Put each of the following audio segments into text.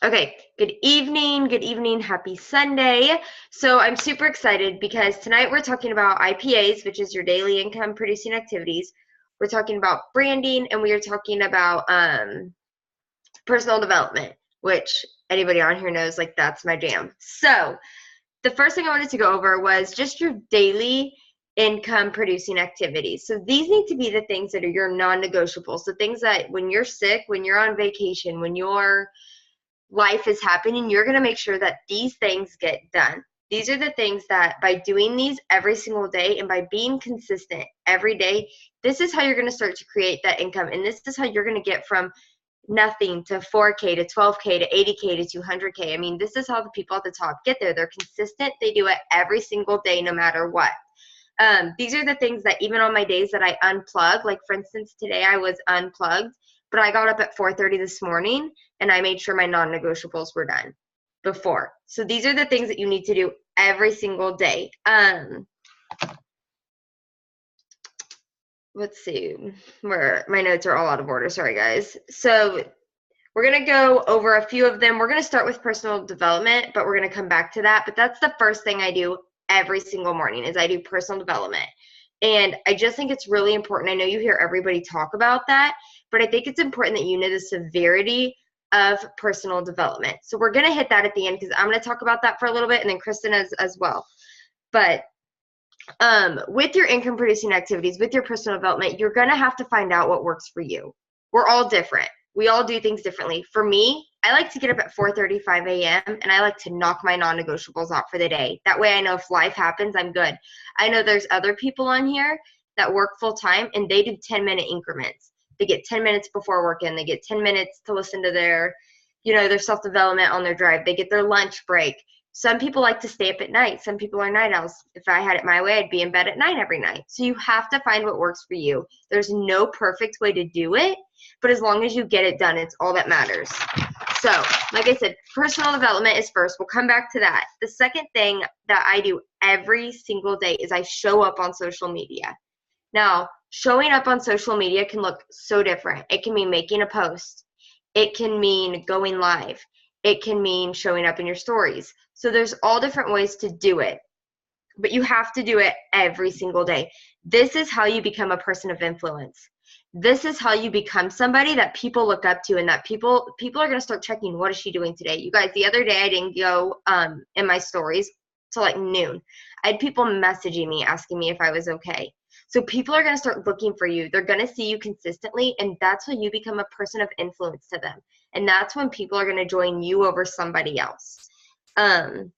Okay, good evening, happy Sunday. So I'm super excited because tonight we're talking about IPAs, which is your daily income producing activities. We're talking about branding and we are talking about personal development, which anybody on here knows, like, that's my jam. So the first thing I wanted to go over was just your daily income producing activities. So these need to be the things that are your non-negotiables, the things that when you're sick, when you're on vacation, when your life is happening, you're going to make sure that these things get done. These are the things that by doing these every single day and by being consistent every day, this is how you're going to start to create that income. And this is how you're going to get from nothing to 4K to 12K to 80K to 200K. I mean, this is how the people at the top get there. They're consistent. They do it every single day, no matter what. These are the things that even on my days that I unplug, like for instance, today I was unplugged, but I got up at 4:30 this morning and I made sure my non-negotiables were done before. So these are the things that you need to do every single day. Let's see, where my notes are all out of order. Sorry, guys. So we're going to go over a few of them. We're going to start with personal development, but we're going to come back to that. But that's the first thing I do every single morning is I do personal development. And I just think it's really important. I know you hear everybody talk about that, but I think it's important that you know the severity of personal development. So we're going to hit that at the end because I'm going to talk about that for a little bit, and then Kristen as well. But with your income producing activities, with your personal development, you're going to have to find out what works for you. We're all different. We all do things differently. For me, I like to get up at 4:35 a.m. and I like to knock my non-negotiables out for the day. That way I know if life happens, I'm good. I know there's other people on here that work full time and they do 10-minute increments. They get 10 minutes before work in. They get 10 minutes to listen to their self-development on their drive. They get their lunch break. Some people like to stay up at night. Some people are night owls. If I had it my way, I'd be in bed at 9 every night. So you have to find what works for you. There's no perfect way to do it, but as long as you get it done, it's all that matters. So, like I said, personal development is first. We'll come back to that. The second thing that I do every single day is I show up on social media. Now, showing up on social media can look so different. It can mean making a post. It can mean going live. It can mean showing up in your stories. So there's all different ways to do it, but you have to do it every single day. This is how you become a person of influence. This is how you become somebody that people look up to and that people are going to start checking, what is she doing today? You guys, the other day I didn't go in my stories till like noon. I had people messaging me asking me if I was okay. So people are going to start looking for you. They're going to see you consistently, and that's when you become a person of influence to them. And that's when people are going to join you over somebody else. I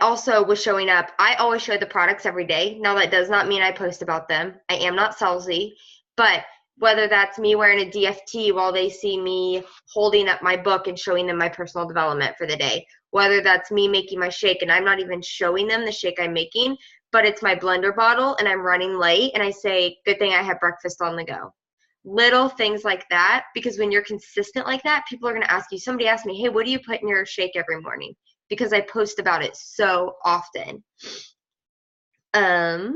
also was showing up. I always show the products every day. Now, that does not mean I post about them. I am not salesy, but whether that's me wearing a DFT while they see me holding up my book and showing them my personal development for the day, whether that's me making my shake and I'm not even showing them the shake I'm making, but it's my blender bottle and I'm running late and I say, good thing I had breakfast on the go. Little things like that, because when you're consistent like that, people are going to ask you. Somebody asked me, hey, what do you put in your shake every morning? Because I post about it so often. The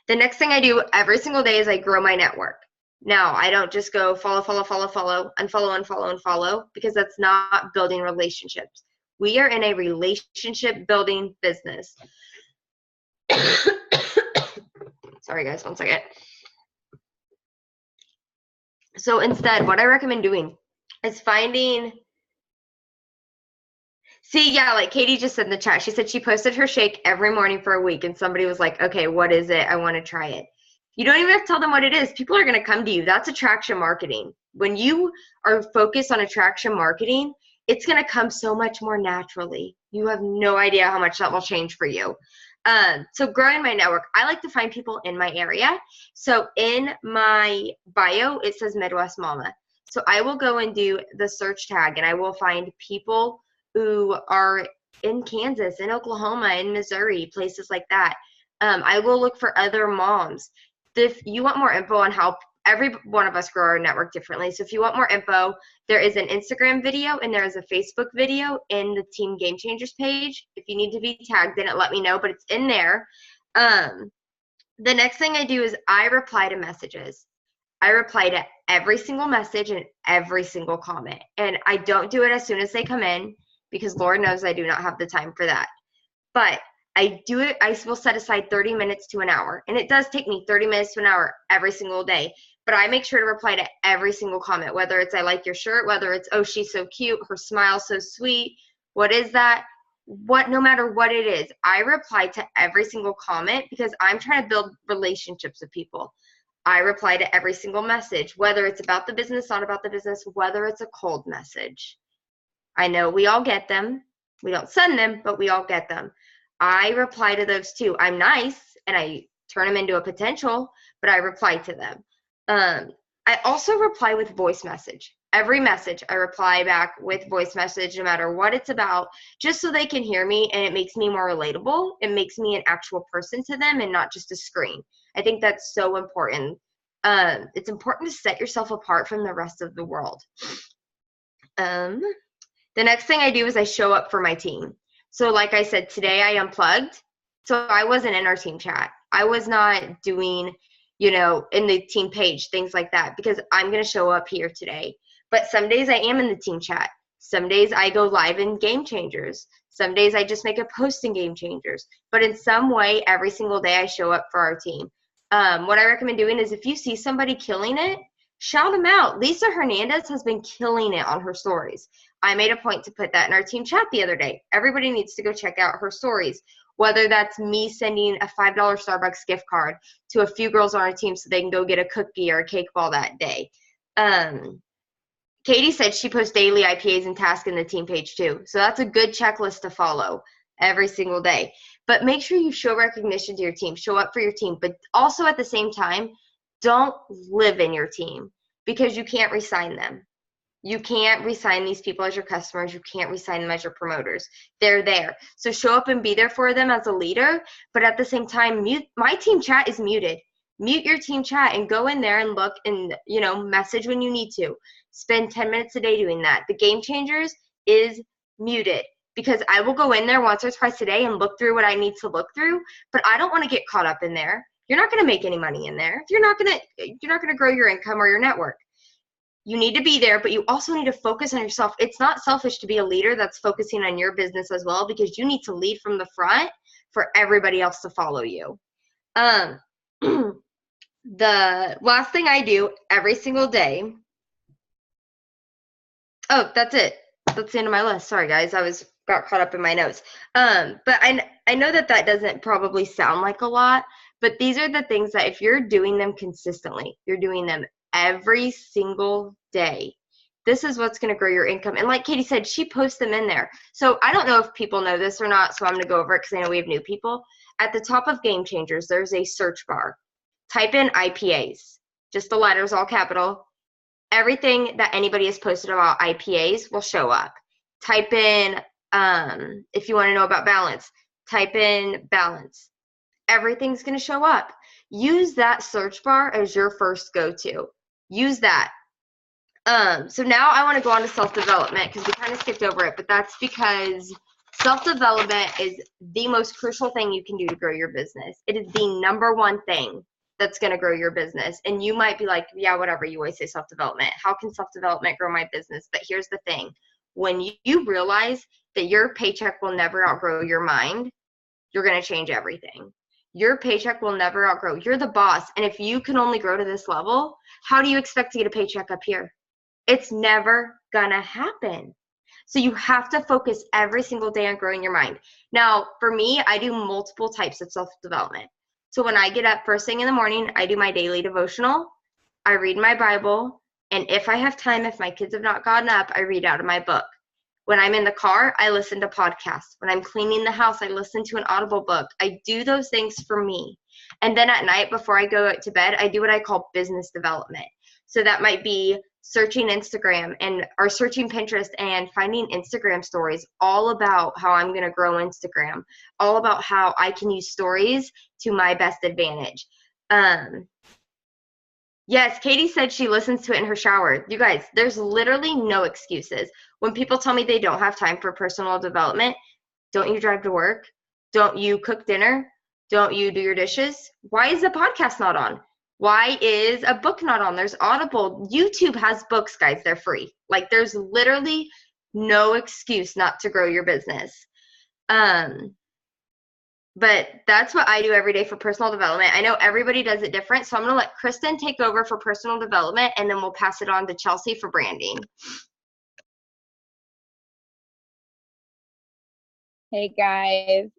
next thing I do every single day is I grow my network. Now, I don't just go follow, unfollow, because that's not building relationships. We are in a relationship building business. Sorry, guys, 1 second. So instead, what I recommend doing is finding, like Katie just said in the chat, she said she posted her shake every morning for a week and somebody was like, okay, what is it? I want to try it. You don't even have to tell them what it is. People are going to come to you. That's attraction marketing. When you are focused on attraction marketing, it's going to come so much more naturally. You have no idea how much that will change for you. So growing my network, I like to find people in my area. So in my bio, it says Midwest Mama. So I will go and do the search tag and I will find people who are in Kansas, in Oklahoma, in Missouri, places like that. I will look for other moms. If you want more info on how every one of us grow our network differently. So if you want more info, there is an Instagram video and there is a Facebook video in the Team Game Changers page. If you need to be tagged in it, let me know, but it's in there. The next thing I do is I reply to messages. I reply to every single message and every single comment. And I don't do it as soon as they come in because Lord knows I do not have the time for that. But I do it, I will set aside 30 minutes to an hour. And it does take me 30 minutes to an hour every single day. But I make sure to reply to every single comment, whether it's I like your shirt, whether it's oh, she's so cute, her smile's so sweet, what is that? No matter what it is, I reply to every single comment because I'm trying to build relationships with people. I reply to every single message, whether it's about the business, not about the business, whether it's a cold message. I know we all get them. We don't send them, but we all get them. I reply to those too. I'm nice and I turn them into a potential, but I reply to them. I also reply with voice message. Every message I reply back with voice message, no matter what it's about, just so they can hear me and it makes me more relatable. It makes me an actual person to them and not just a screen. I think that's so important. It's important to set yourself apart from the rest of the world. The next thing I do is I show up for my team. So like I said, today I unplugged. So I wasn't in our team chat. I was not doing, in the team page, things like that, because I'm going to show up here today. But some days I am in the team chat. Some days I go live in Game Changers. Some days I just make a post in Game Changers. But in some way, every single day I show up for our team. What I recommend doing is if you see somebody killing it, shout them out. Lisa Hernandez has been killing it on her stories. I made a point to put that in our team chat the other day. Everybody needs to go check out her stories, whether that's me sending a $5 Starbucks gift card to a few girls on our team so they can go get a cookie or a cake ball that day. Katie said she posts daily IPAs and tasks in the team page too. So that's a good checklist to follow every single day. But make sure you show recognition to your team, show up for your team, but also at the same time, don't live in your team because you can't resign them. You can't resign these people as your customers. You can't resign them as your promoters. They're there. So show up and be there for them as a leader, but at the same time, my team chat is muted. Mute your team chat and go in there and look and, message when you need to. Spend 10 minutes a day doing that. The Game Changers is muted because I will go in there once or twice a day and look through what I need to look through, but I don't want to get caught up in there. You're not going to make any money in there. You're not going to grow your income or your network. You need to be there, but you also need to focus on yourself. It's not selfish to be a leader that's focusing on your business as well because you need to lead from the front for everybody else to follow you. The last thing I do every single day. Oh, that's it. That's the end of my list. Sorry, guys. Got caught up in my notes. But I know that doesn't probably sound like a lot, but these are the things that if you're doing them consistently, you're doing them every single day, this is what's going to grow your income. And like Katie said, she posts them in there. So I don't know if people know this or not, so I'm going to go over it because I know we have new people. At the top of Game Changers, there's a search bar. Type in IPAs, just the letters, all capital. Everything that anybody has posted about IPAs will show up. Type in, if you want to know about balance, type in balance. Everything's going to show up. Use that search bar as your first go-to. Use that. So now I want to go on to self-development because we kind of skipped over it, but that's because self-development is the most crucial thing you can do to grow your business. It is the number one thing that's going to grow your business. And you might be like, yeah, whatever, you always say self-development. How can self-development grow my business? But here's the thing. When you realize that your paycheck will never outgrow your mind, you're going to change everything. Your paycheck will never outgrow. You're the boss. And if you can only grow to this level, how do you expect to get a paycheck up here? It's never going to happen. So you have to focus every single day on growing your mind. Now, for me, I do multiple types of self-development. So when I get up first thing in the morning, I do my daily devotional. I read my Bible. And if I have time, if my kids have not gotten up, I read out of my book. When I'm in the car, I listen to podcasts. When I'm cleaning the house, I listen to an Audible book. I do those things for me. And then at night, before I go to bed, I do what I call business development. So that might be searching Instagram or searching Pinterest and finding Instagram stories all about how I'm going to grow Instagram, all about how I can use stories to my best advantage. Yes, Katie said she listens to it in her shower. You guys, there's literally no excuses. When people tell me they don't have time for personal development, don't you drive to work? Don't you cook dinner? Don't you do your dishes? Why is the podcast not on? Why is a book not on? There's Audible. YouTube has books, guys. They're free. Like, there's literally no excuse not to grow your business. But that's what I do every day for personal development. I know everybody does it different, so I'm going to let Kristen take over for personal development, and then we'll pass it on to Chelsea for branding. Hey guys,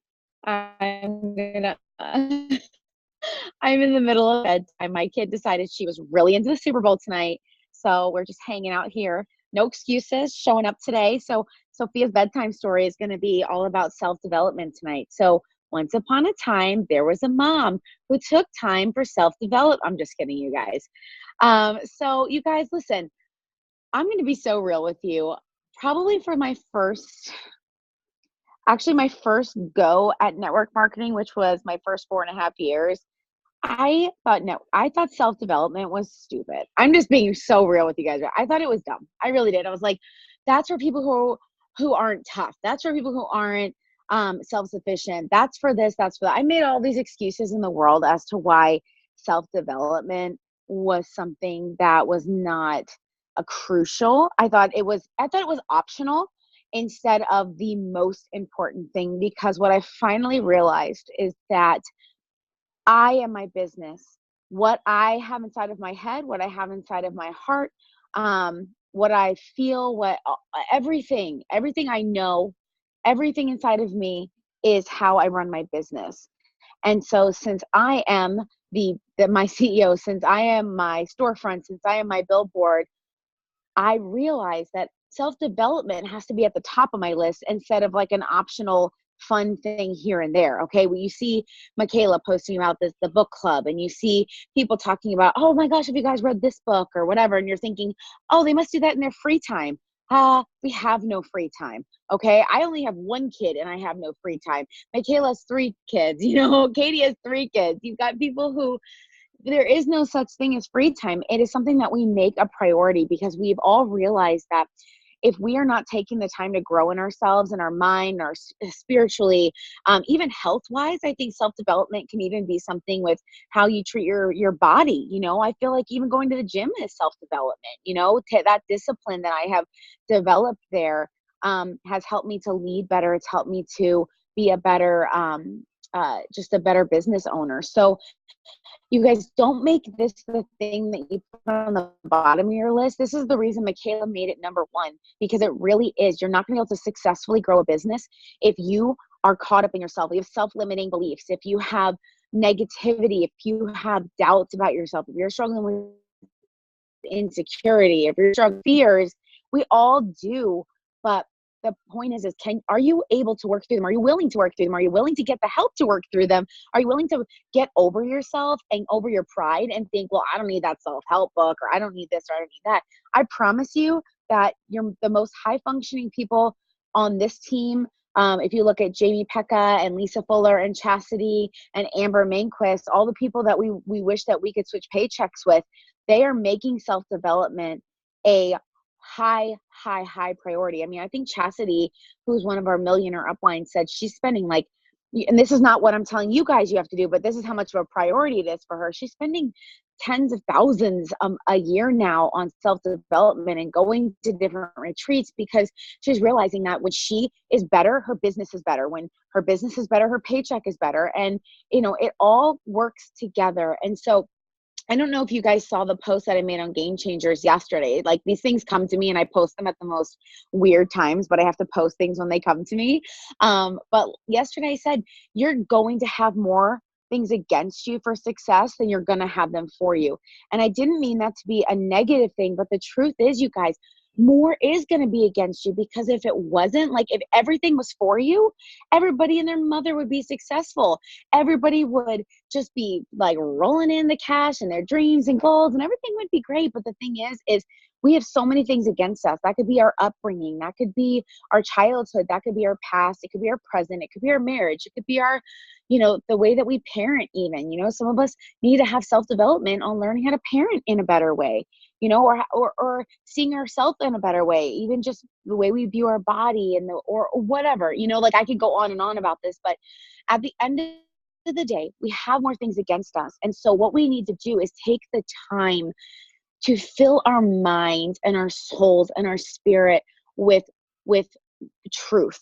I'm gonna I'm in the middle of bedtime. My kid decided she was really into the Super Bowl tonight, so we're just hanging out here. No excuses, showing up today. So Sophia's bedtime story is going to be all about self-development tonight. So once upon a time, there was a mom who took time for self-develop. I'm just kidding, you guys. So you guys, listen, I'm going to be so real with you. Probably for my first go at network marketing, which was my first 4.5 years, I thought self-development was stupid. I'm just being so real with you guys. I thought it was dumb. I really did. I was like, that's for people who aren't tough. That's for people who aren't self-sufficient. That's for this, that's for that. I made all these excuses in the world as to why self-development was something that was not a crucial. I thought it was optional instead of the most important thing, because what I finally realized is that I am my business. What I have inside of my head, what I have inside of my heart, what I feel, everything I know, everything inside of me is how I run my business. And so since I am my CEO, since I am my storefront, since I am my billboard, I realized that self-development has to be at the top of my list instead of like an optional fun thing here and there. Okay. Well, you see Michaela posting about the book club, and you see people talking about, oh my gosh, have you guys read this book or whatever? And you're thinking, oh, they must do that in their free time. We have no free time. Okay. I only have one kid and I have no free time. Michaela has 3 kids, Katie has 3 kids. You've got people who there is no such thing as free time. It is something that we make a priority because we've all realized that if we are not taking the time to grow in ourselves and our mind, our spiritually, even health wise, I think self development can even be something with how you treat your body. I feel like even going to the gym is self development. That discipline that I have developed there has helped me to lead better. It's helped me to be a better, just a better business owner. So you guys, don't make this the thing that you put on the bottom of your list. This is the reason Michaela made it number one, because it really is. You're not going to be able to successfully grow a business if you are caught up in yourself. You have self-limiting beliefs. If you have negativity, if you have doubts about yourself, if you're struggling with insecurity, if you're struggling with fears, we all do. But the point is are you able to work through them? Are you willing to work through them? Are you willing to get the help to work through them? Are you willing to get over yourself and over your pride and think, well, I don't need that self-help book, or I don't need this, or I don't need that? I promise you that you're the most high functioning people on this team. If you look at Jamie Pekka and Lisa Fuller and Chastity and Amber Mainquist, all the people that we wish that we could switch paychecks with, they are making self-development a high priority. I mean, I think Chastity, who's one of our millionaire upline, said she's spending like, and this is not what I'm telling you guys you have to do, but this is how much of a priority it is for her. She's spending tens of thousands a year now on self-development and going to different retreats, because she's realizing that when she is better, her business is better. When her business is better, her paycheck is better. And, it all works together. And so I don't know if you guys saw the post that I made on Game Changers yesterday. Like, these things come to me and I post them at the most weird times, but I have to post things when they come to me. But yesterday I said, you're going to have more things against you for success than you're going to have them for you. And I didn't mean that to be a negative thing, but the truth is, you guys, more is going to be against you, because if it wasn't, like, if everything was for you, everybody and their mother would be successful. Everybody would just be like rolling in the cash and their dreams and goals, and everything would be great. But the thing is we have so many things against us. That could be our upbringing, that could be our childhood, that could be our past, it could be our present, it could be our marriage, it could be our, the way that we parent even. Some of us need to have self-development on learning how to parent in a better way, or seeing ourselves in a better way, even just the way we view our body or whatever, like I could go on and on about this, but at the end of of the day, we have more things against us. And so what we need to do is take the time to fill our minds and our souls and our spirit with with truth,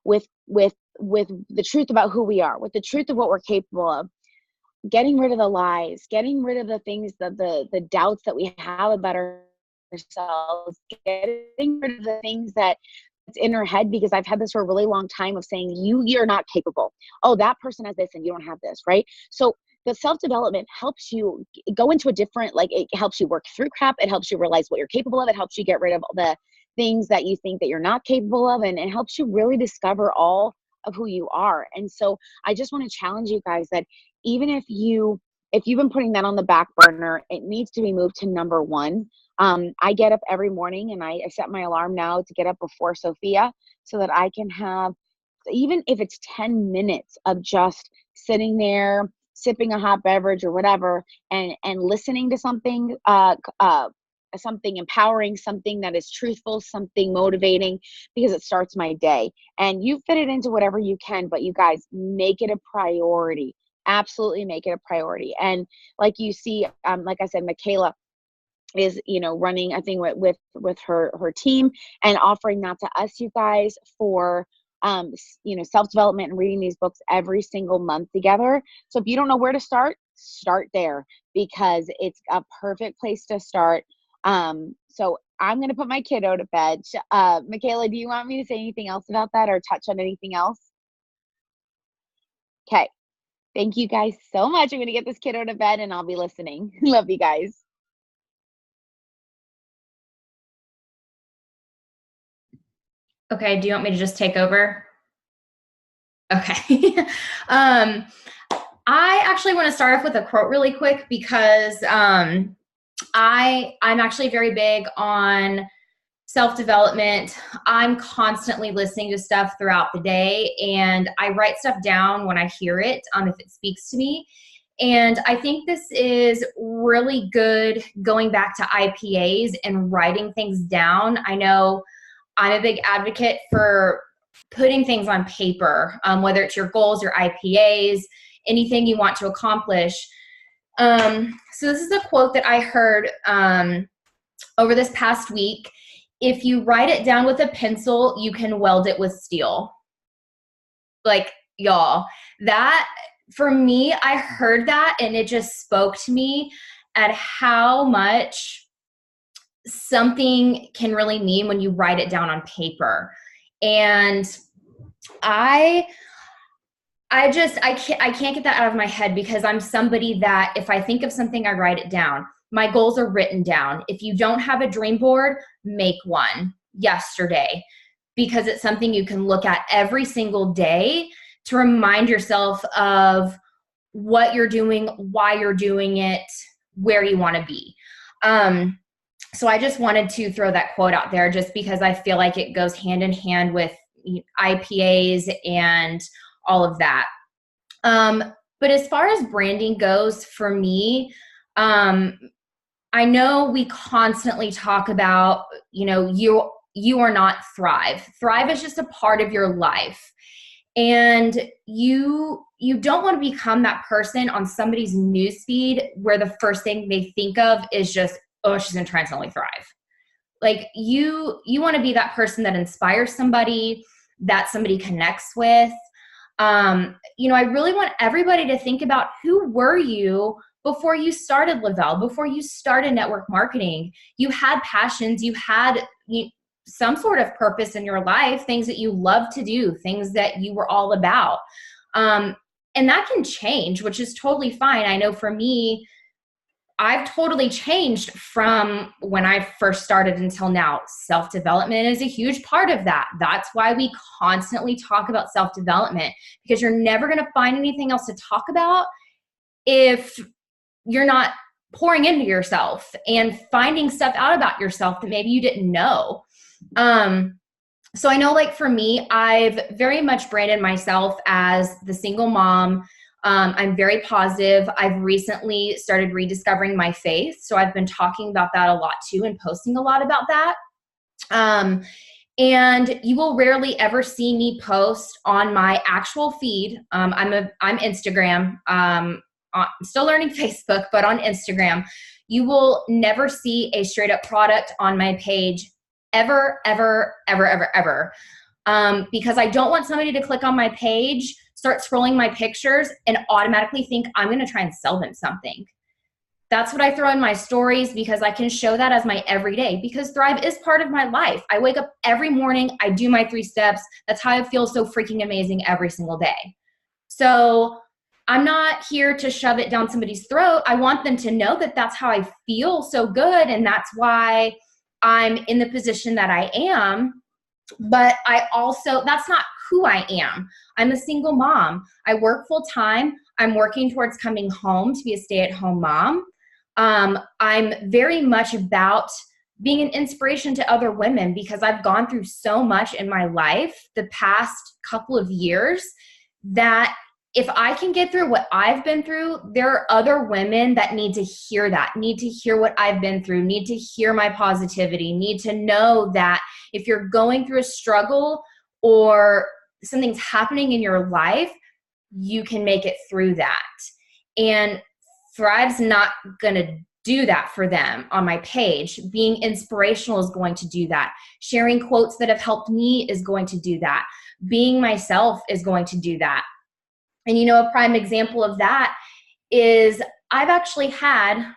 with the truth about who we are, with the truth of what we're capable of, getting rid of the lies, getting rid of the things that the doubts that we have about ourselves, getting rid of the things that it's in our head, because I've had this for a really long time of saying you're not capable. Oh, that person has this and you don't have this, right? So the self-development helps you go into a different, like, it helps you work through crap. It helps you realize what you're capable of. It helps you get rid of the things that you think that you're not capable of, and it helps you really discover all of who you are. And so I just want to challenge you guys that even if you've been putting that on the back burner, it needs to be moved to number one. I get up every morning and I set my alarm now to get up before Sophia so that I can have, even if it's 10 minutes of just sitting there, sipping a hot beverage or whatever, and listening to something, something empowering, something that is truthful, something motivating, because it starts my day. And you fit it into whatever you can, but you guys, make it a priority. Absolutely make it a priority. And like you see, like I said, Michaela is, running, I think, with her team, and offering that to us, you guys, for self-development and reading these books every single month together. So if you don't know where to start there, because it's a perfect place to start. So I'm going to put my kiddo to bed. Michaela, do you want me to say anything else about that or touch on anything else? Okay. Thank you guys so much. I'm going to get this kiddo to bed and I'll be listening. Love you guys. Okay, do you want me to just take over? Okay. I actually want to start off with a quote really quick, because I'm actually very big on self-development. I'm constantly listening to stuff throughout the day, and I write stuff down when I hear it, if it speaks to me. And I think this is really good, going back to IPAs and writing things down. I know I'm a big advocate for putting things on paper, whether it's your goals, your IPAs, anything you want to accomplish. So this is a quote that I heard over this past week. If you write it down with a pencil, you can weld it with steel. Like, y'all, that, for me, I heard that and it just spoke to me at how much something can really mean when you write it down on paper. And I can't get that out of my head, because I'm somebody that if I think of something, I write it down. My goals are written down. If you don't have a dream board, make one yesterday, because it's something you can look at every single day to remind yourself of what you're doing, why you're doing it, where you want to be. So I just wanted to throw that quote out there, just because I feel like it goes hand in hand with IPAs and all of that. But as far as branding goes, for me, I know we constantly talk about, you are not Thrive. Thrive is just a part of your life. And you don't want to become that person on somebody's newsfeed where the first thing they think of is just, oh, she's going to try and totally thrive. Like, you want to be that person that inspires somebody, that somebody connects with. I really want everybody to think about, who were you before you started Lavelle, before you started network marketing? You had passions, you had some sort of purpose in your life, things that you love to do, things that you were all about. And that can change, which is totally fine. I know for me, I've totally changed from when I first started until now. Self-development is a huge part of that. That's why we constantly talk about self-development, because you're never going to find anything else to talk about if you're not pouring into yourself and finding stuff out about yourself that maybe you didn't know. So I know, like, for me, I've very much branded myself as the single mom. I'm very positive. I've recently started rediscovering my faith. So I've been talking about that a lot too, and posting a lot about that. And you will rarely ever see me post on my actual feed. I'm Instagram. I'm still learning Facebook, but on Instagram, you will never see a straight up product on my page ever, ever, ever, ever, ever. Because I don't want somebody to click on my page, start scrolling my pictures, and automatically think I'm going to try and sell them something. That's what I throw in my stories, because I can show that as my everyday, because Thrive is part of my life. I wake up every morning, I do my 3 steps. That's how I feel so freaking amazing every single day. So I'm not here to shove it down somebody's throat. I want them to know that that's how I feel so good. And that's why I'm in the position that I am. But I also, that's not who I am. I'm a single mom. I work full time. I'm working towards coming home to be a stay-at-home mom. I'm very much about being an inspiration to other women, because I've gone through so much in my life the past couple of years that if I can get through what I've been through, there are other women that need to hear that, need to hear what I've been through, need to hear my positivity, need to know that if you're going through a struggle or something's happening in your life, you can make it through that. And Thrive's not going to do that for them on my page. Being inspirational is going to do that. Sharing quotes that have helped me is going to do that. Being myself is going to do that. And a prime example of that is I've actually had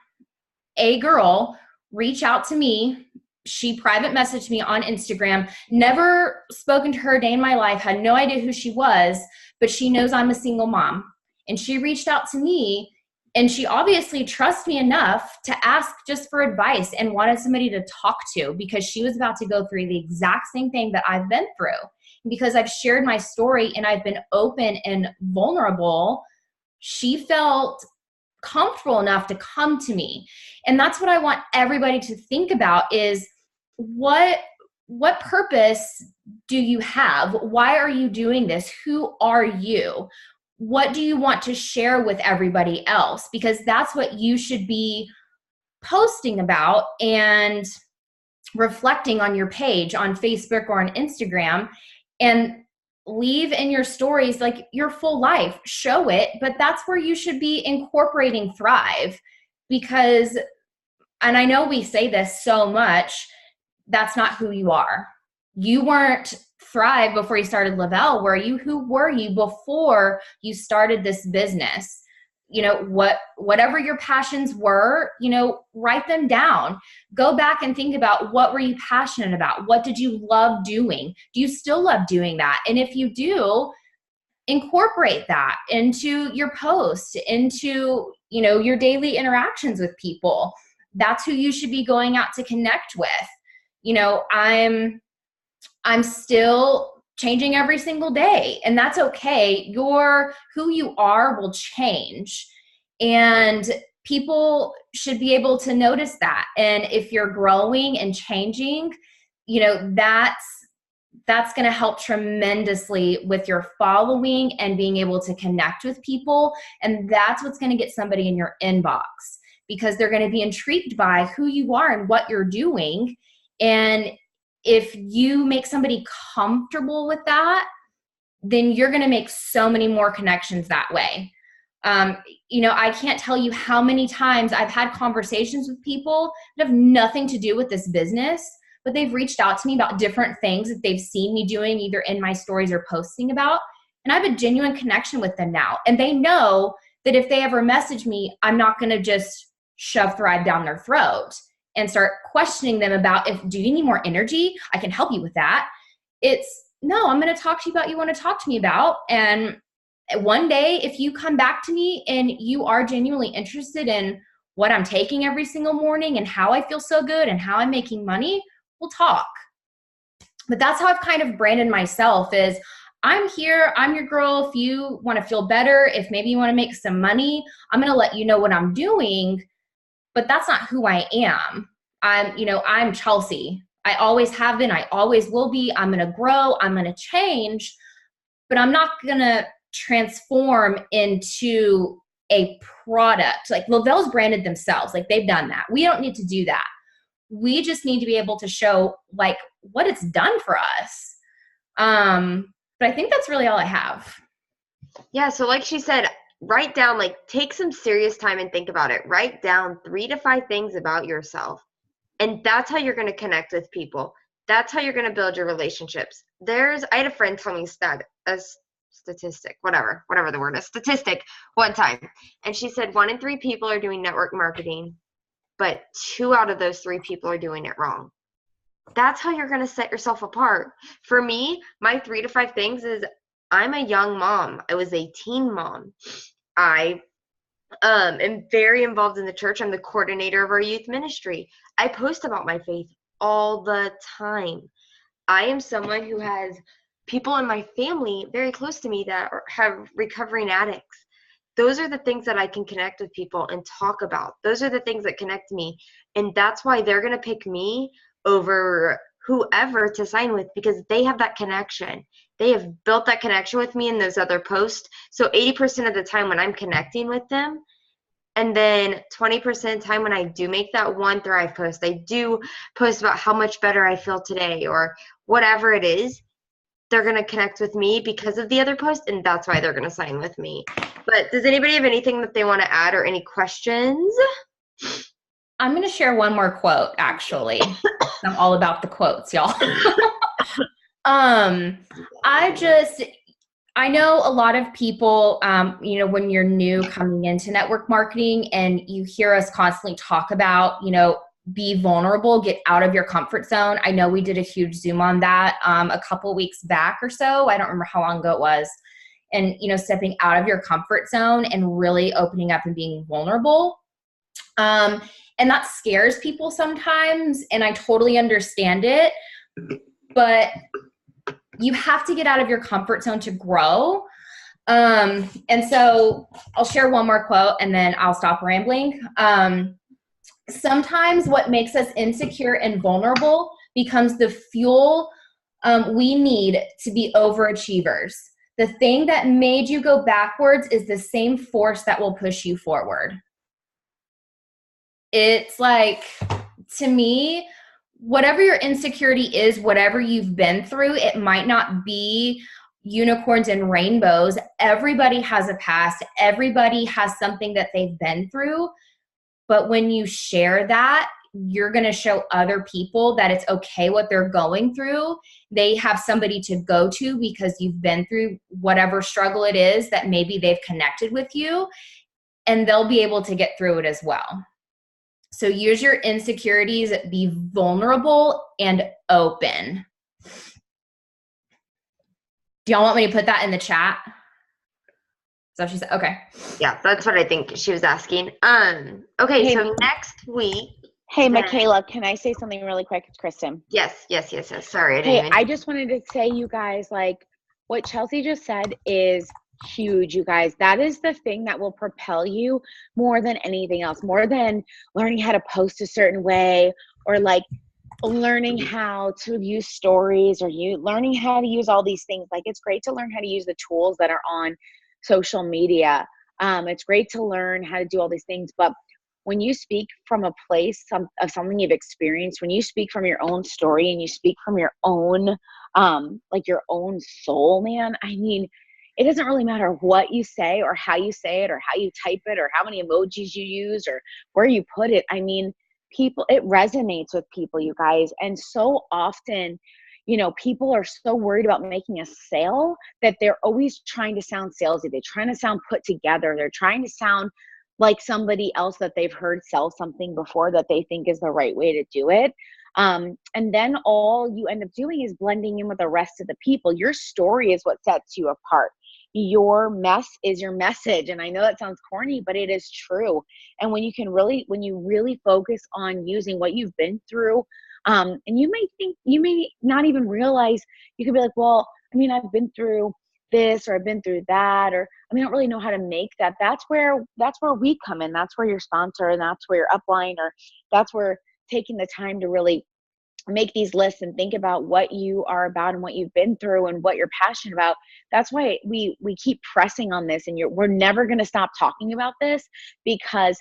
a girl reach out to me. She private messaged me on Instagram, never spoken to her a day in my life, had no idea who she was, but she knows I'm a single mom. And she reached out to me, and she obviously trusts me enough to ask just for advice and wanted somebody to talk to, because she was about to go through the exact same thing that I've been through. And because I've shared my story and I've been open and vulnerable, she felt comfortable enough to come to me. And that's what I want everybody to think about is what purpose do you have? Why are you doing this? Who are you? What do you want to share with everybody else? Because that's what you should be posting about and reflecting on your page on Facebook or on Instagram, and leave in your stories like your full life, show it, but that's where you should be incorporating Thrive. Because, and I know we say this so much, that's not who you are. You weren't Thrive before you started Lavelle. Who were you before you started this business? Whatever your passions were, write them down. Go back and think about, what were you passionate about? What did you love doing? Do you still love doing that? And if you do, incorporate that into your post, into, your daily interactions with people. That's who you should be going out to connect with. I'm still changing every single day, and that's okay. Who you are will change, and people should be able to notice that. And if you're growing and changing, that's going to help tremendously with your following and being able to connect with people. And that's what's going to get somebody in your inbox, because they're going to be intrigued by who you are and what you're doing. And if you make somebody comfortable with that, then you're going to make so many more connections that way. I can't tell you how many times I've had conversations with people that have nothing to do with this business, but they've reached out to me about different things that they've seen me doing either in my stories or posting about. And I have a genuine connection with them now. And they know that if they ever message me, I'm not going to just shove Thrive down their throat and start questioning them about, do you need more energy? I can help you with that. It's, no, I'm going to talk to you about what you want to talk to me about. And one day, if you come back to me and you are genuinely interested in what I'm taking every single morning and how I feel so good and how I'm making money, we'll talk. But that's how I've kind of branded myself is, I'm here, I'm your girl. If you want to feel better, if maybe you want to make some money, I'm going to let you know what I'm doing. But that's not who I am. I'm Chelsea. I always have been. I always will be. I'm going to grow. I'm going to change. But I'm not going to transform into a product. Like Lavelle's branded themselves. Like they've done that. We don't need to do that. We just need to be able to show like what it's done for us. But I think that's really all I have. Yeah, so like she said, write down, like, take some serious time and think about it. Write down 3 to 5 things about yourself. And that's how you're going to connect with people. That's how you're going to build your relationships. I had a friend tell me a statistic, whatever the word is, statistic one time. And she said 1 in 3 people are doing network marketing, but 2 out of those 3 people are doing it wrong. That's how you're going to set yourself apart. For me, my 3 to 5 things is I'm a young mom. I was a teen mom. I am very involved in the church. I'm the coordinator of our youth ministry. I post about my faith all the time. I am someone who has people in my family very close to me that have recovering addicts. Those are the things that I can connect with people and talk about. Those are the things that connect me. And that's why they're going to pick me over whoever to sign with, because they have that connection. They have built that connection with me in those other posts. So 80% of the time when I'm connecting with them, and then 20% of the time when I do make that one Thrive post, I do post about how much better I feel today or whatever it is, they're going to connect with me because of the other post, and that's why they're going to sign with me. But does anybody have anything that they want to add or any questions? I'm going to share one more quote, actually. I'm all about the quotes, y'all. I know a lot of people, when you're new coming into network marketing and you hear us constantly talk about, be vulnerable, get out of your comfort zone. I know we did a huge Zoom on that a couple weeks back or so. I don't remember how long ago it was. And, stepping out of your comfort zone and really opening up and being vulnerable. And that scares people sometimes, and I totally understand it. But you have to get out of your comfort zone to grow. And so I'll share one more quote and then I'll stop rambling. Sometimes what makes us insecure and vulnerable becomes the fuel we need to be overachievers. The thing that made you go backwards is the same force that will push you forward. It's like, to me, whatever your insecurity is, whatever you've been through, it might not be unicorns and rainbows. Everybody has a past. Everybody has something that they've been through. But when you share that, you're going to show other people that it's okay what they're going through. They have somebody to go to because you've been through whatever struggle it is that maybe they've connected with you, and they'll be able to get through it as well. So use your insecurities, be vulnerable and open. Do y'all want me to put that in the chat? So she said, okay. Yeah, that's what I think she was asking. Okay, Hey, so next week. Hey, Michaela, can I say something really quick? It's Kristen. Yes. Sorry, I didn't even. I just wanted to say, you guys, like what Chelsea just said is huge, you guys. That is the thing that will propel you more than anything else, more than learning how to post a certain way or like learning how to use stories or learning how to use all these things. Like, it's great to learn how to use the tools that are on social media. It's great to learn how to do all these things, but when you speak from a place of something you've experienced, when you speak from your own story and you speak from your own, like your own soul, man, I mean, it doesn't really matter what you say or how you say it or how you type it or how many emojis you use or where you put it. I mean, it resonates with people, you guys. And so often, people are so worried about making a sale that they're always trying to sound salesy. They're trying to sound put together. They're trying to sound like somebody else that they've heard sell something before that they think is the right way to do it. And then all you end up doing is blending in with the rest of the people. Your story is what sets you apart. Your mess is your message. And I know that sounds corny, but it is true. And when you really focus on using what you've been through, and you may not even realize, you could be like, well, I mean, I've been through this or I've been through that, or I don't really know how to make that. That's where we come in. That's where your sponsor, and that's where your upline, or that's where taking the time to really make these lists and think about what you are about and what you've been through and what you're passionate about. That's why we keep pressing on this, and we're never going to stop talking about this, because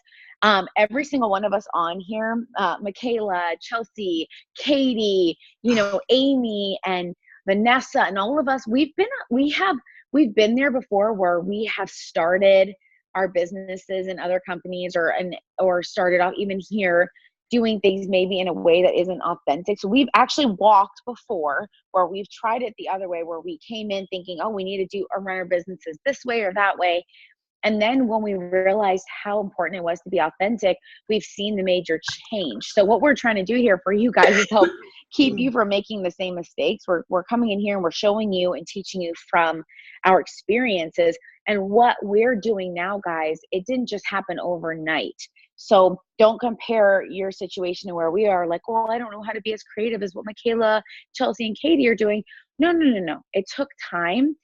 Every single one of us on here, Michaela, Chelsea, Katie, you know, Amy and Vanessa and all of us, we've been there before where we have started our businesses in other companies or started off even here doing things maybe in a way that isn't authentic. So we've actually walked before where we've tried it the other way, where we came in thinking, oh, we need to do or run our businesses this way or that way. And then when we realized how important it was to be authentic, we've seen the major change. So what we're trying to do here for you guys is help keep you from making the same mistakes. We're coming in here and we're showing you and teaching you from our experiences. And what we're doing now, guys, it didn't just happen overnight. So don't compare your situation to where we are like, well, I don't know how to be as creative as what Michaela, Chelsea, and Katie are doing. No. It took time.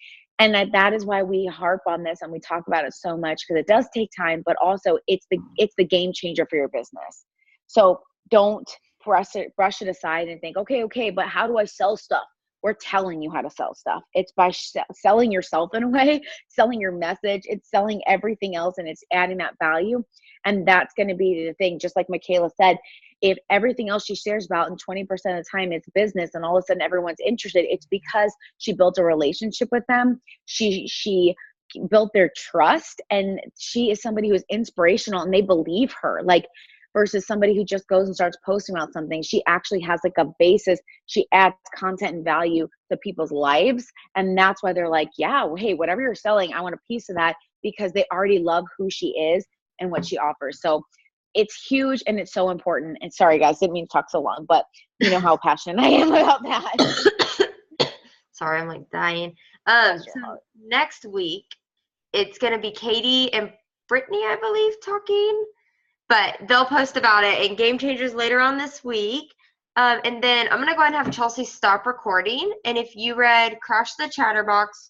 And that is why we harp on this and we talk about it so much, because it does take time, but also it's the game changer for your business. So don't brush it aside and think, okay, but how do I sell stuff? We're telling you how to sell stuff. It's by selling yourself in a way, selling your message. It's selling everything else and it's adding that value. And that's going to be the thing. Just like Michaela said, if everything else she shares about and 20% of the time it's business and all of a sudden everyone's interested, it's because she built a relationship with them. She built their trust, and she is somebody who is inspirational and they believe her. Like, versus somebody who just goes and starts posting about something. She actually has like a basis. She adds content and value to people's lives. And that's why they're like, yeah, well, hey, whatever you're selling, I want a piece of that, because they already love who she is and what she offers. So it's huge and it's so important. And sorry guys, didn't mean to talk so long, but you know how passionate I am about that. Sorry, I'm like dying. So next week, it's going to be Katie and Brittany, I believe, talking. But they'll post about it in Game Changers later on this week. And then I'm going to go ahead and have Chelsea stop recording. And if you read Crash the Chatterbox